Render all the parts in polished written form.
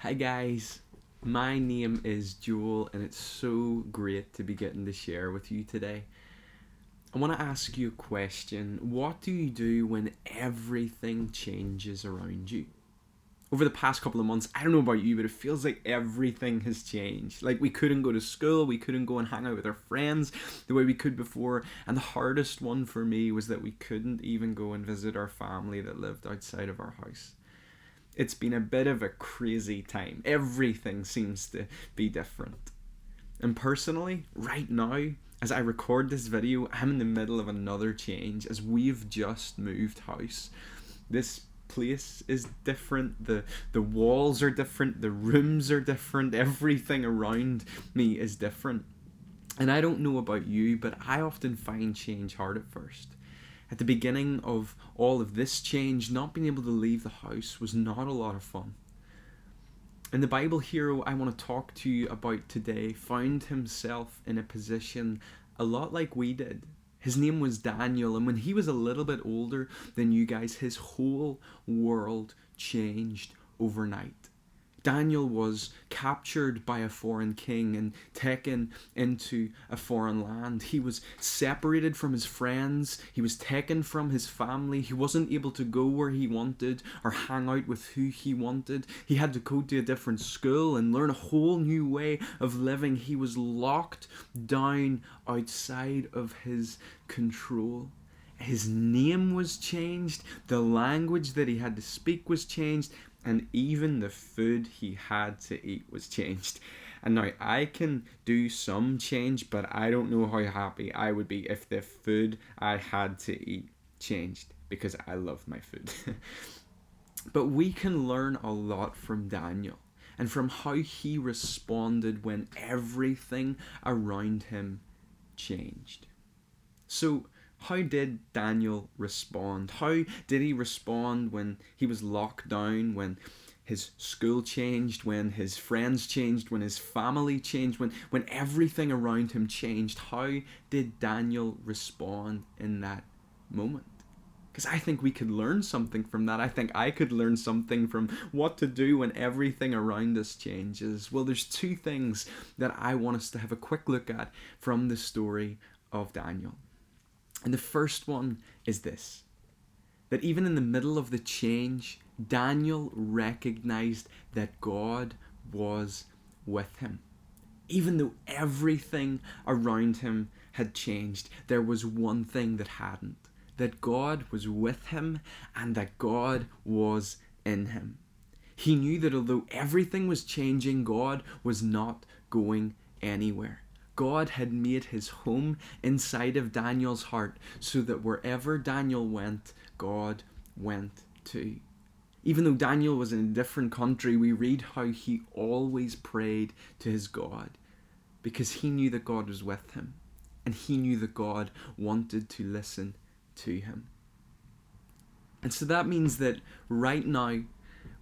Hi guys, my name is Joel and it's so great to be getting to share with you today. I want to ask you a question. What do you do when everything changes around you? Over the past couple of months, I don't know about you, but it feels like everything has changed. Like we couldn't go to school, we couldn't go and hang out with our friends the way we could before, and the hardest one for me was that we couldn't even go and visit our family that lived outside of our house. It's been a bit of a crazy time. Everything seems to be different. And personally, right now, as I record this video, I'm in the middle of another change as we've just moved house. This place is different, the walls are different, the rooms are different, everything around me is different. And I don't know about you, but I often find change hard at first. At the beginning of all of this change, not being able to leave the house was not a lot of fun. And the Bible hero I want to talk to you about today found himself in a position a lot like we did. His name was Daniel, and when he was a little bit older than you guys, his whole world changed overnight. Daniel was captured by a foreign king and taken into a foreign land. He was separated from his friends. He was taken from his family. He wasn't able to go where he wanted or hang out with who he wanted. He had to go to a different school and learn a whole new way of living. He was locked down outside of his control. His name was changed. The language that he had to speak was changed. And even the food he had to eat was changed. And now I can do some change, but I don't know how happy I would be if the food I had to eat changed, because I love my food. But we can learn a lot from Daniel and from how he responded when everything around him changed. So, how did Daniel respond? How did he respond when he was locked down, when his school changed, when his friends changed, when his family changed, when everything around him changed? How did Daniel respond in that moment? Because I think we could learn something from that. I think I could learn something from what to do when everything around us changes. Well, there's two things that I want us to have a quick look at from the story of Daniel. And the first one is this: that even in the middle of the change, Daniel recognized that God was with him. Even though everything around him had changed, there was one thing that hadn't: that God was with him and that God was in him. He knew that although everything was changing, God was not going anywhere. God had made his home inside of Daniel's heart so that wherever Daniel went, God went too. Even though Daniel was in a different country, we read how he always prayed to his God because he knew that God was with him and he knew that God wanted to listen to him. And so that means that right now,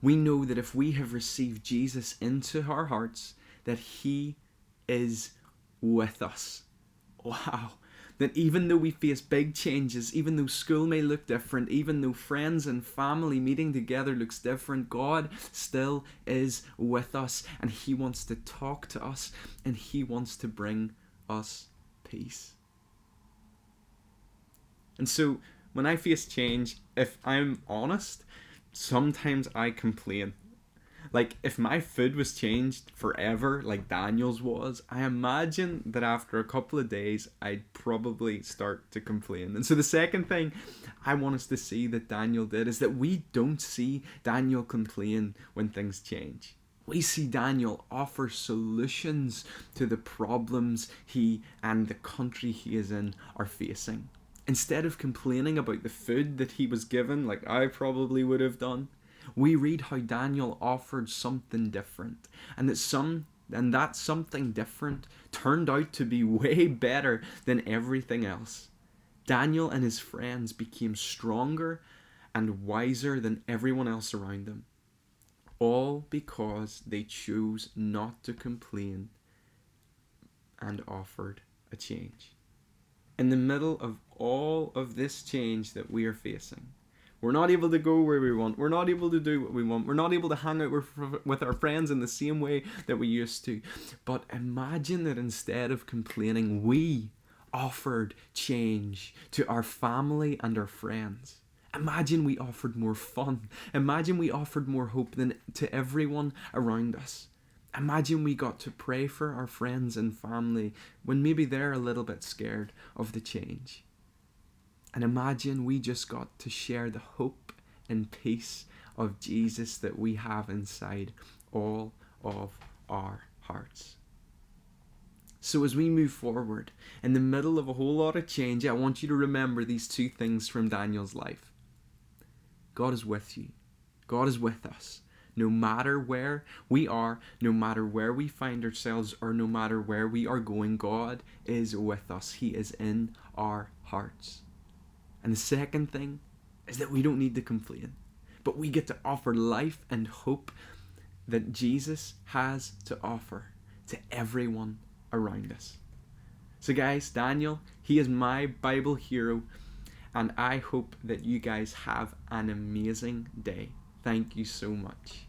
we know that if we have received Jesus into our hearts, that he is with us. Wow. That even though we face big changes, even though school may look different, even though friends and family meeting together looks different, God still is with us and he wants to talk to us and he wants to bring us peace. And so when I face change, if I'm honest, sometimes I complain. Like, if my food was changed forever, like Daniel's was, I imagine that after a couple of days, I'd probably start to complain. And so the second thing I want us to see that Daniel did is that we don't see Daniel complain when things change. We see Daniel offer solutions to the problems he and the country he is in are facing. Instead of complaining about the food that he was given, like I probably would have done, we read how Daniel offered something different, and that something different turned out to be way better than everything else. Daniel and his friends became stronger and wiser than everyone else around them, all because they chose not to complain and offered a change. In the middle of all of this change that we are facing, We're not able to go where we want. We're not able to do what we want. We're not able to hang out with our friends in the same way that we used to. But imagine that instead of complaining, we offered change to our family and our friends. Imagine we offered more fun. Imagine we offered more hope than to everyone around us. Imagine we got to pray for our friends and family when maybe they're a little bit scared of the change. And imagine we just got to share the hope and peace of Jesus that we have inside all of our hearts. So as we move forward, in the middle of a whole lot of change, I want you to remember these two things from Daniel's life. God is with you. God is with us. No matter where we are, no matter where we find ourselves, or no matter where we are going, God is with us. He is in our hearts. And the second thing is that we don't need to complain, but we get to offer life and hope that Jesus has to offer to everyone around us. So guys, Daniel, he is my Bible hero, and I hope that you guys have an amazing day. Thank you so much.